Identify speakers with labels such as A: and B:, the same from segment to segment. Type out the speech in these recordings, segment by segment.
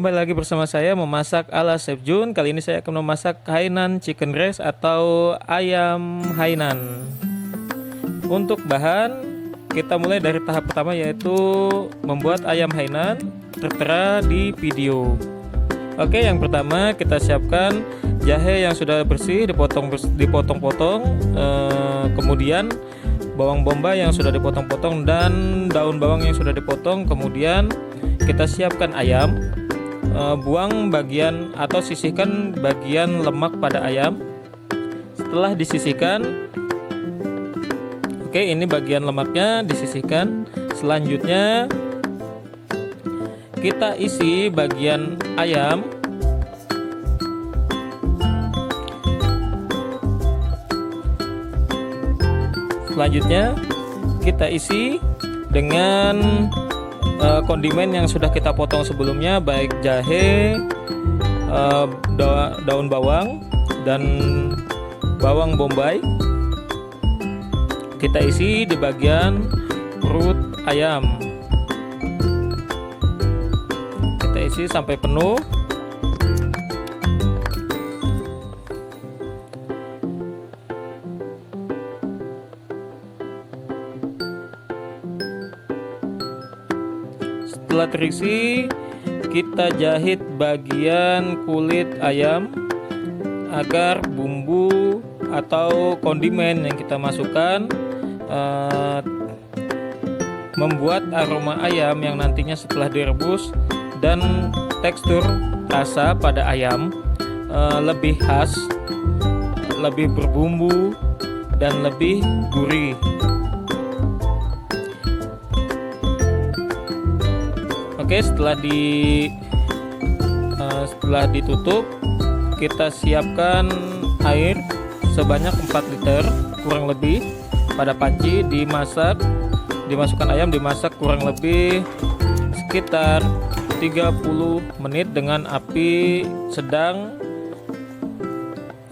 A: kembali lagi bersama saya memasak ala Chef Jun. Kali ini saya akan memasak Hainan Chicken Breast atau ayam Hainan. Untuk bahan, kita mulai dari tahap pertama yaitu membuat ayam Hainan, tertera di video. Oke, yang pertama kita siapkan jahe yang sudah bersih, dipotong-potong, kemudian bawang bombay yang sudah dipotong-potong dan daun bawang yang sudah dipotong. Kemudian kita siapkan ayam, buang bagian atau sisihkan bagian lemak pada ayam. Setelah disisihkan, oke, ini bagian lemaknya disisihkan. Selanjutnya kita isi bagian ayam. Selanjutnya kita isi dengan kondimen yang sudah kita potong sebelumnya, baik jahe, daun bawang, dan bawang bombay. Kita isi di bagian perut ayam. Kita isi sampai penuh. Setelah terisi, kita jahit bagian kulit ayam agar bumbu atau kondimen yang kita masukkan membuat aroma ayam yang nantinya setelah direbus dan tekstur rasa pada ayam lebih khas, lebih berbumbu, dan lebih gurih. Oke, setelah ditutup, kita siapkan air sebanyak 4 liter kurang lebih pada panci. Dimasukkan ayam, dimasak kurang lebih sekitar 30 menit dengan api sedang.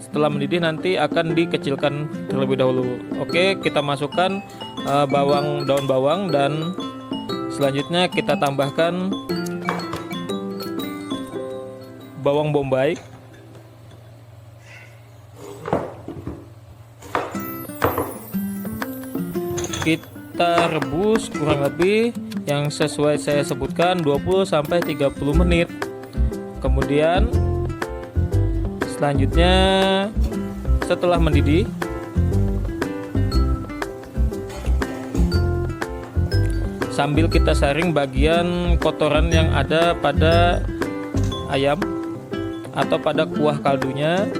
A: Setelah mendidih nanti akan dikecilkan terlebih dahulu. Oke, kita masukkan daun bawang, dan selanjutnya kita tambahkan bawang bombay. Kita rebus kurang lebih yang sesuai saya sebutkan 20-30 menit. Kemudian selanjutnya setelah mendidih, sambil kita saring bagian kotoran yang ada pada ayam atau pada kuah kaldunya,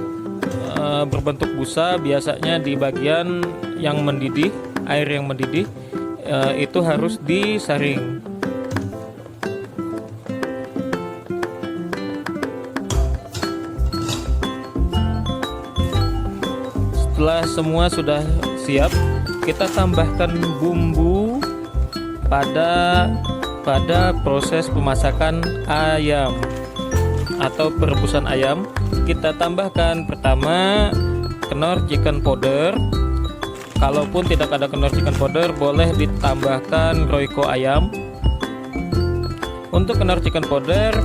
A: berbentuk busa biasanya di bagian yang mendidih, air yang mendidih itu harus disaring. Setelah semua sudah siap, kita tambahkan bumbu pada proses pemasakan ayam atau perebusan ayam. Kita tambahkan pertama kenor chicken powder. Kalaupun tidak ada kenor chicken powder, boleh ditambahkan royco ayam. Untuk kenor chicken powder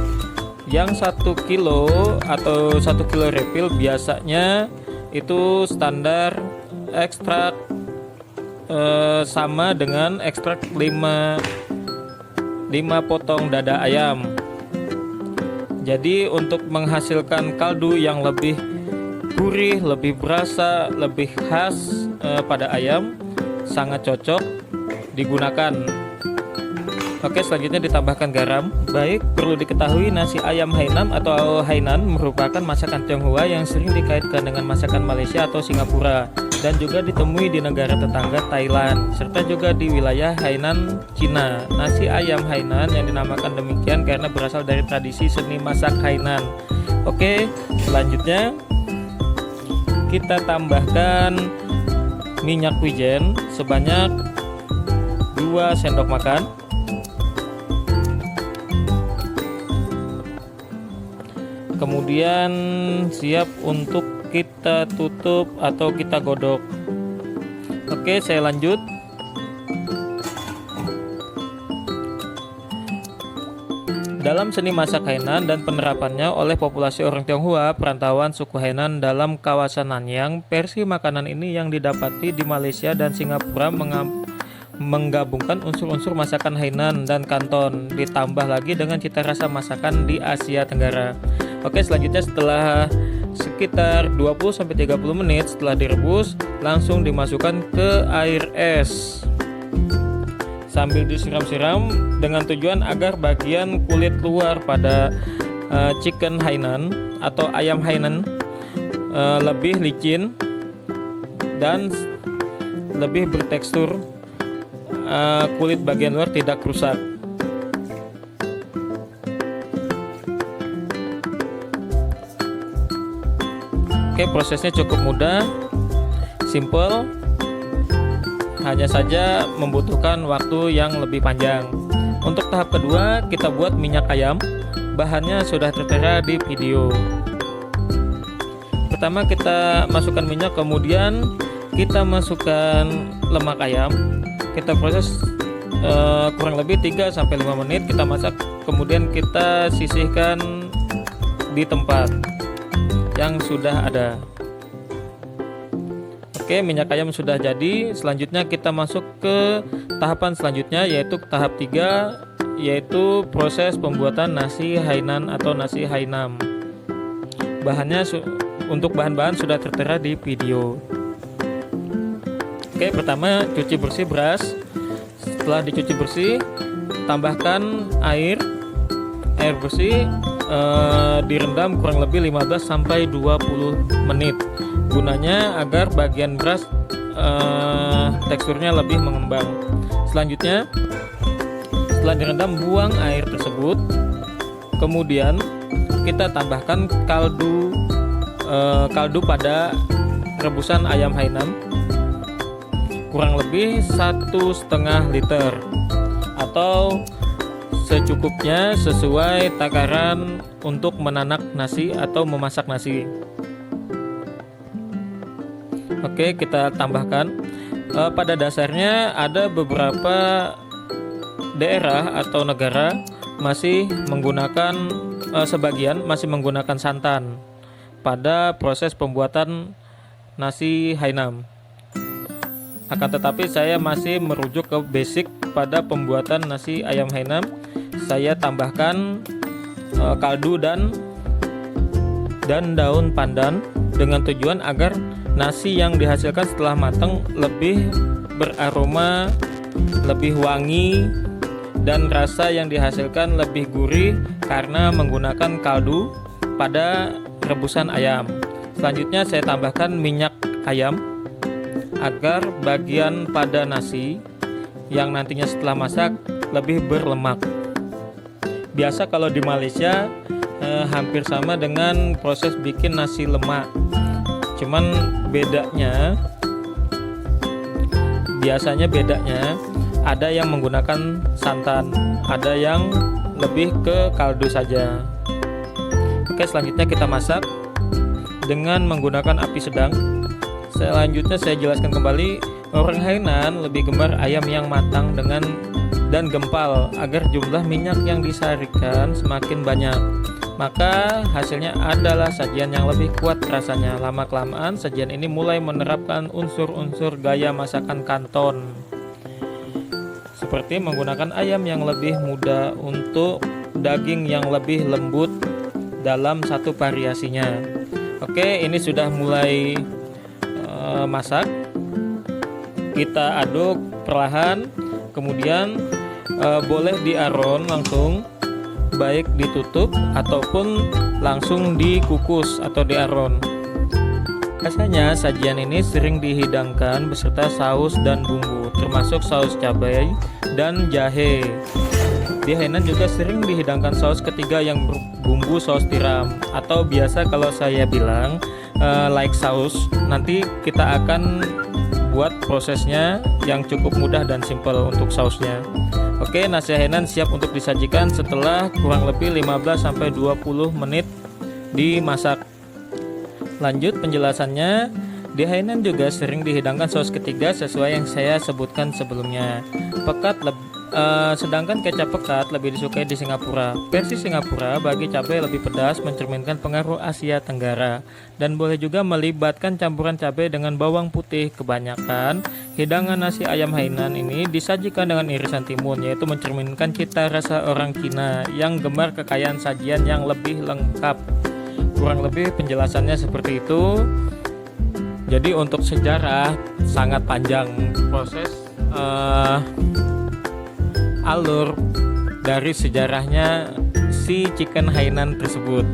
A: yang 1 kilo atau 1 kilo refill biasanya itu standar ekstrak sama dengan ekstrak 5 potong dada ayam. Jadi untuk menghasilkan kaldu yang lebih gurih, lebih berasa, lebih khas pada ayam, sangat cocok digunakan. Oke, selanjutnya ditambahkan garam. Baik, perlu diketahui nasi ayam Hainan atau Hainan merupakan masakan Tionghoa yang sering dikaitkan dengan masakan Malaysia atau Singapura, dan juga ditemui di negara tetangga Thailand, serta juga di wilayah Hainan, Cina. Nasi ayam Hainan yang dinamakan demikian karena berasal dari tradisi seni masak Hainan. Oke, selanjutnya kita tambahkan minyak wijen sebanyak 2 sendok makan. Kemudian siap untuk kita tutup atau kita godok. Oke, saya lanjut. Dalam seni masak Hainan dan penerapannya oleh populasi orang Tionghoa perantauan suku Hainan dalam kawasan Nanyang, versi makanan ini yang didapati di Malaysia dan Singapura menggabungkan unsur-unsur masakan Hainan dan Kanton, ditambah lagi dengan cita rasa masakan di Asia Tenggara. Oke, selanjutnya setelah sekitar 20-30 menit setelah direbus, langsung dimasukkan ke air es sambil disiram-siram dengan tujuan agar bagian kulit luar pada chicken Hainan atau ayam Hainan lebih licin dan lebih bertekstur, kulit bagian luar tidak rusak. Oke, prosesnya cukup mudah, simple. Hanya saja membutuhkan waktu yang lebih panjang. Untuk tahap kedua, kita buat minyak ayam. Bahannya sudah tertera di video. Pertama kita masukkan minyak, kemudian kita masukkan lemak ayam. Kita proses kurang lebih 3-5 menit. Kita masak, kemudian kita sisihkan di tempat yang sudah ada. Oke, minyak ayam sudah jadi. Selanjutnya kita masuk ke tahapan selanjutnya, yaitu tahap 3, yaitu proses pembuatan nasi Hainan atau nasi Hainam. Bahannya untuk bahan-bahan sudah tertera di video. Oke, pertama cuci bersih beras. Setelah dicuci bersih, tambahkan air bersih, direndam kurang lebih 15-20 menit. Gunanya agar bagian beras teksturnya lebih mengembang. Selanjutnya setelah direndam, buang air tersebut. Kemudian kita tambahkan kaldu pada rebusan ayam Hainan kurang lebih 1,5 liter atau secukupnya sesuai takaran untuk menanak nasi atau memasak nasi. Oke, kita tambahkan. Pada dasarnya ada beberapa daerah atau negara masih menggunakan sebagian masih menggunakan santan pada proses pembuatan nasi Hainam. Akan tetapi saya masih merujuk ke basic pada pembuatan nasi ayam Hainam. Saya tambahkan kaldu dan daun pandan dengan tujuan agar nasi yang dihasilkan setelah matang lebih beraroma, lebih wangi, dan rasa yang dihasilkan lebih gurih karena menggunakan kaldu pada rebusan ayam. Selanjutnya saya tambahkan minyak ayam agar bagian pada nasi yang nantinya setelah masak lebih berlemak. Biasa kalau di Malaysia hampir sama dengan proses bikin nasi lemak. Cuman biasanya bedanya ada yang menggunakan santan, ada yang lebih ke kaldu saja. Oke, selanjutnya kita masak dengan menggunakan api sedang. Selanjutnya saya jelaskan kembali, orang Hainan lebih gemar ayam yang matang dan gempal agar jumlah minyak yang disarikan semakin banyak. Maka hasilnya adalah sajian yang lebih kuat rasanya. Lama-kelamaan sajian ini mulai menerapkan unsur-unsur gaya masakan Kanton, seperti menggunakan ayam yang lebih muda untuk daging yang lebih lembut dalam satu variasinya. Oke, ini sudah mulai masak. Kita aduk perlahan, kemudian boleh diaron langsung, baik ditutup ataupun langsung dikukus atau diaron. Biasanya sajian ini sering dihidangkan beserta saus dan bumbu, termasuk saus cabai dan jahe. Di Hainan juga sering dihidangkan saus ketiga yang berbumbu saus tiram, atau biasa kalau saya bilang like saus. Nanti kita akan buat prosesnya yang cukup mudah dan simpel untuk sausnya. Oke, nasi Hainan siap untuk disajikan setelah kurang lebih 15-20 menit dimasak. Lanjut penjelasannya, di Hainan juga sering dihidangkan saus ketiga sesuai yang saya sebutkan sebelumnya. Sedangkan kecap pekat lebih disukai di Singapura. Versi Singapura bagi cabai lebih pedas, mencerminkan pengaruh Asia Tenggara, dan boleh juga melibatkan campuran cabai dengan bawang putih. Kebanyakan hidangan nasi ayam Hainan ini disajikan dengan irisan timun, yaitu mencerminkan cita rasa orang Cina yang gemar kekayaan sajian yang lebih lengkap. Kurang lebih penjelasannya seperti itu. Jadi untuk sejarah sangat panjang proses alur dari sejarahnya si chicken Hainan tersebut.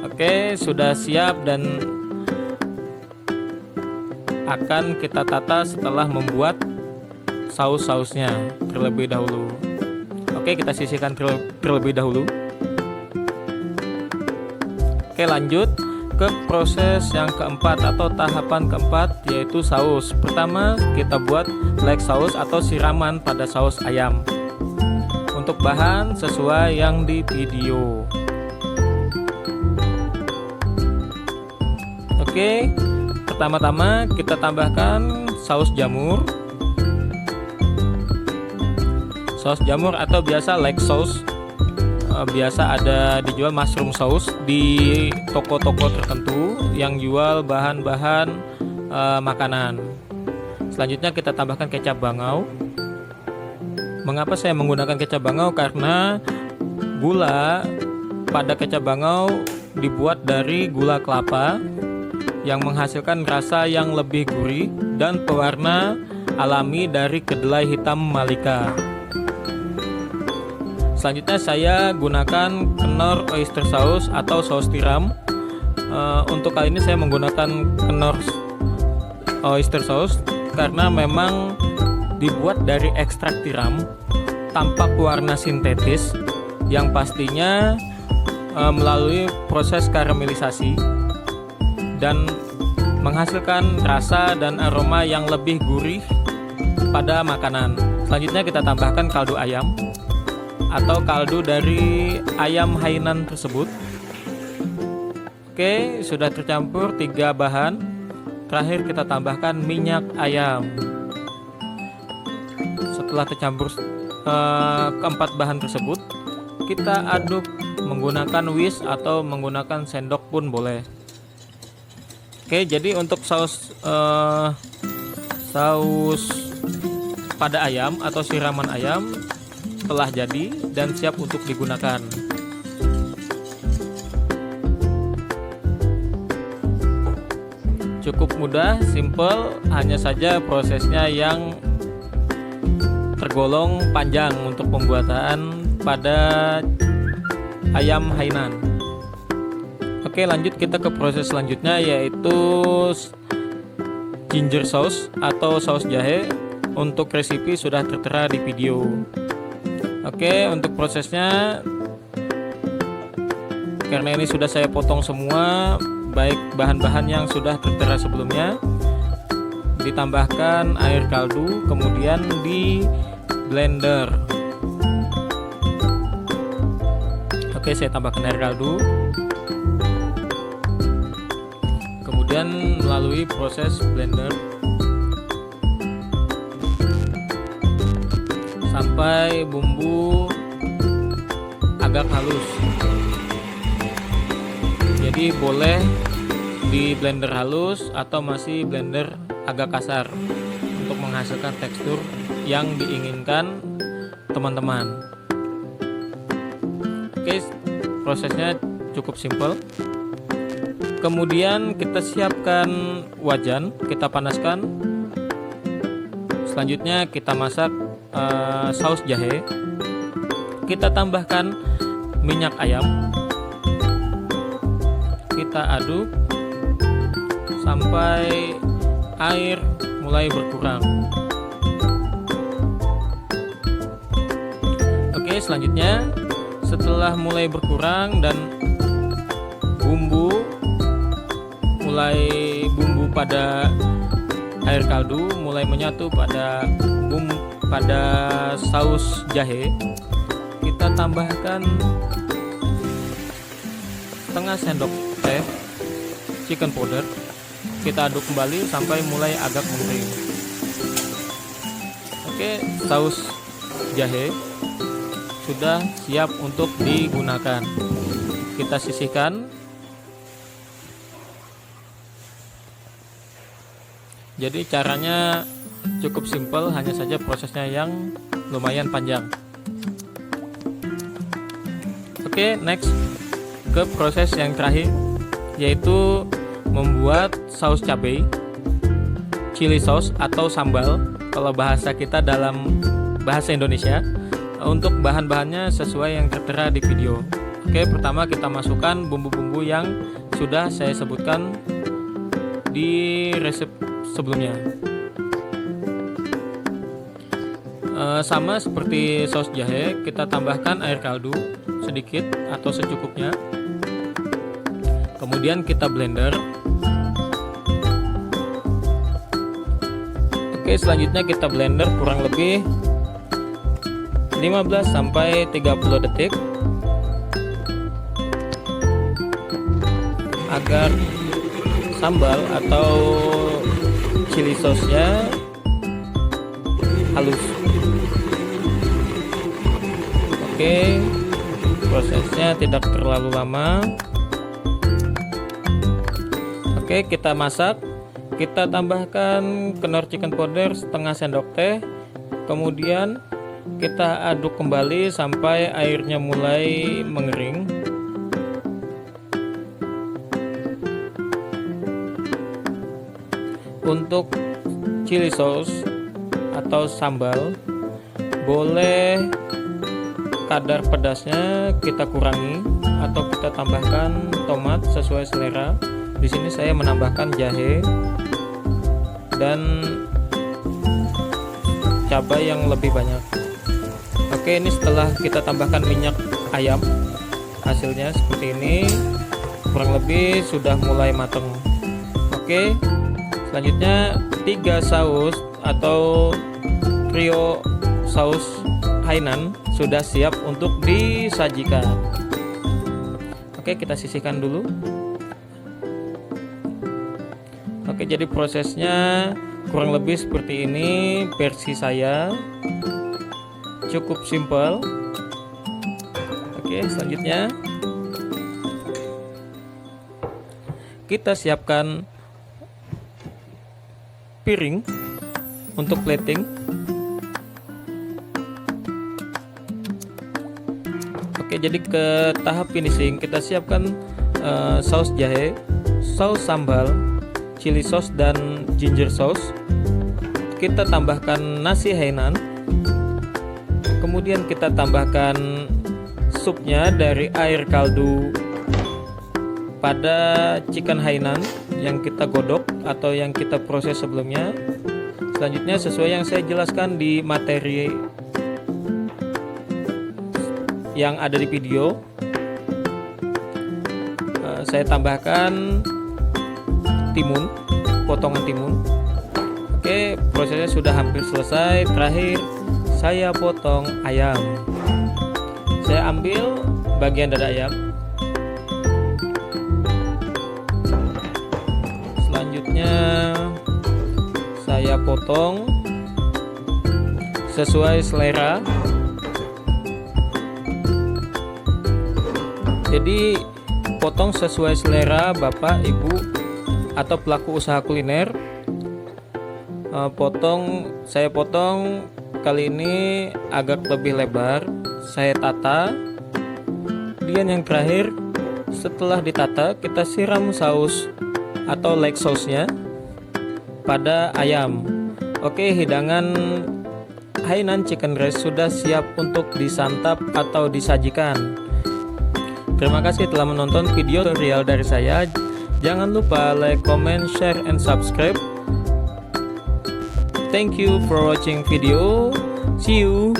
A: Oke, sudah siap dan akan kita tata setelah membuat saus-sausnya terlebih dahulu. Oke, kita sisihkan terlebih dahulu. Oke, lanjut ke proses yang keempat atau tahapan keempat, yaitu saus. Pertama, kita buat black saus atau siraman pada saus ayam. Untuk bahan sesuai yang di video. Oke, pertama-tama kita tambahkan saus jamur. Saus jamur atau biasa like sauce. Biasa ada dijual mushroom sauce di toko-toko tertentu yang jual bahan-bahan makanan. Selanjutnya kita tambahkan kecap bangau. Mengapa saya menggunakan kecap bangau? Karena gula pada kecap bangau dibuat dari gula kelapa yang menghasilkan rasa yang lebih gurih dan pewarna alami dari kedelai hitam Malika. Selanjutnya saya gunakan Knorr oyster sauce atau saus tiram. Untuk kali ini saya menggunakan Knorr oyster sauce karena memang dibuat dari ekstrak tiram tanpa pewarna sintetis yang pastinya melalui proses karamelisasi dan menghasilkan rasa dan aroma yang lebih gurih pada makanan. Selanjutnya kita tambahkan kaldu ayam atau kaldu dari ayam Hainan tersebut. Oke, sudah tercampur 3 bahan. Terakhir kita tambahkan minyak ayam. Setelah tercampur keempat bahan tersebut, kita aduk menggunakan whisk atau menggunakan sendok pun boleh. Oke, jadi untuk saus pada ayam atau siraman ayam telah jadi dan siap untuk digunakan. Cukup mudah, simple, hanya saja prosesnya yang tergolong panjang untuk pembuatan pada ayam Hainan. Oke, lanjut kita ke proses selanjutnya, yaitu ginger sauce atau saus jahe. Untuk resipi sudah tertera di video. Oke, untuk prosesnya, karena ini sudah saya potong semua, baik bahan-bahan yang sudah tertera sebelumnya, ditambahkan air kaldu, kemudian di blender. Oke, saya tambahkan air kaldu, kemudian melalui proses blender sampai bumbu agak halus. Jadi boleh di blender halus atau masih blender agak kasar untuk menghasilkan tekstur yang diinginkan teman-teman. Oke, prosesnya cukup simpel. Kemudian kita siapkan wajan, kita panaskan. Selanjutnya kita masak saus jahe. Kita tambahkan minyak ayam, kita aduk sampai air mulai berkurang. Oke, selanjutnya setelah mulai berkurang dan bumbu pada air kaldu mulai menyatu pada saus jahe, kita tambahkan setengah sendok teh chicken powder. Kita aduk kembali sampai mulai agak mengering. Oke, saus jahe sudah siap untuk digunakan. Kita sisihkan. Jadi caranya cukup simpel, hanya saja prosesnya yang lumayan panjang. Oke, next ke proses yang terakhir, yaitu membuat saus cabai, chili sauce atau sambal kalau bahasa kita dalam bahasa Indonesia. Untuk bahan-bahannya sesuai yang tertera di video. Oke, pertama kita masukkan bumbu-bumbu yang sudah saya sebutkan di resep sebelumnya. Sama seperti saus jahe, kita tambahkan air kaldu sedikit atau secukupnya. Kemudian kita blender. Oke, selanjutnya kita blender kurang lebih 15 sampai 30 detik agar sambal atau chili sauce-nya halus. Oke, prosesnya tidak terlalu lama. Oke, kita masak. Kita tambahkan kenor chicken powder setengah sendok teh. Kemudian kita aduk kembali sampai airnya mulai mengering. Untuk chili sauce atau sambal, boleh kadar pedasnya kita kurangi atau kita tambahkan tomat sesuai selera. Di sini saya menambahkan jahe dan cabai yang lebih banyak. Oke, ini setelah kita tambahkan minyak ayam, hasilnya seperti ini, kurang lebih sudah mulai matang. Oke, selanjutnya 3 saus atau trio saus Hainan sudah siap untuk disajikan. Oke, kita sisihkan dulu. Oke, jadi prosesnya kurang lebih seperti ini versi saya. Cukup simpel. Oke, selanjutnya kita siapkan piring untuk plating. Oke, jadi ke tahap finishing kita siapkan saus jahe, saus sambal, chili sauce dan ginger sauce. Kita tambahkan nasi Hainan. Kemudian kita tambahkan supnya dari air kaldu pada chicken Hainan yang kita godok atau yang kita proses sebelumnya. Selanjutnya sesuai yang saya jelaskan di materi yang ada di video, saya tambahkan timun, potongan timun. Oke, prosesnya sudah hampir selesai. Terakhir saya potong ayam. Saya ambil bagian dada ayam. Selanjutnya saya potong sesuai selera. Jadi potong sesuai selera Bapak, Ibu atau pelaku usaha kuliner. Saya potong kali ini agak lebih lebar, saya tata. Kemudian yang terakhir, setelah ditata kita siram saus atau like sauce-nya pada ayam. Oke, hidangan Hainan chicken breast sudah siap untuk disantap atau disajikan. Terima kasih telah menonton video tutorial dari saya. Jangan lupa like, comment, share, and subscribe. Thank you for watching video. See you.